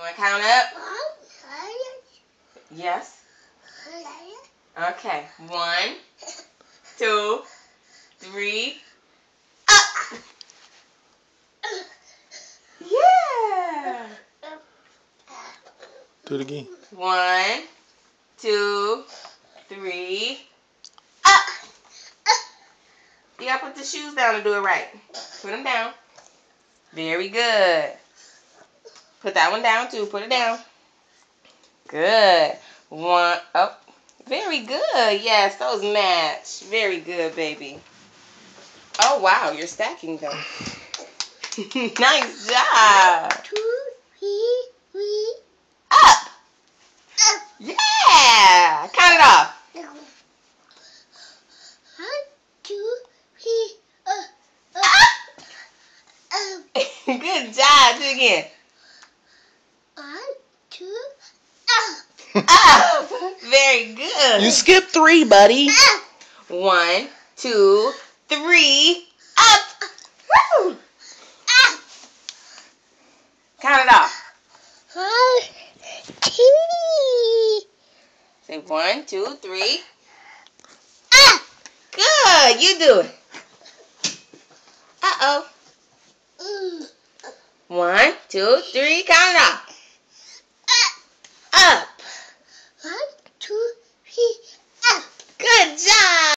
Want to count up? Yes. Okay. 1, 2, 3. Up. Yeah. Do it again. 1, 2, 3. Up. You gotta put the shoes down to do it right. Put them down. Very good. Put that one down too. Put it down. Good. 1 up. Very good. Yes, those match. Very good, baby. Oh, wow. You're stacking them. Nice job. 2, 3. Up. Yeah. Count it off. 1, 2, 3. Good job. Do it again. 1, 2. Up. Very good. You skipped 3, buddy. 1, 2, 3. Up. Woo. Count it off. 1, 2. Say 1, 2, 3. Good. You do it. Uh-oh. 1, 2, 3. Count it off.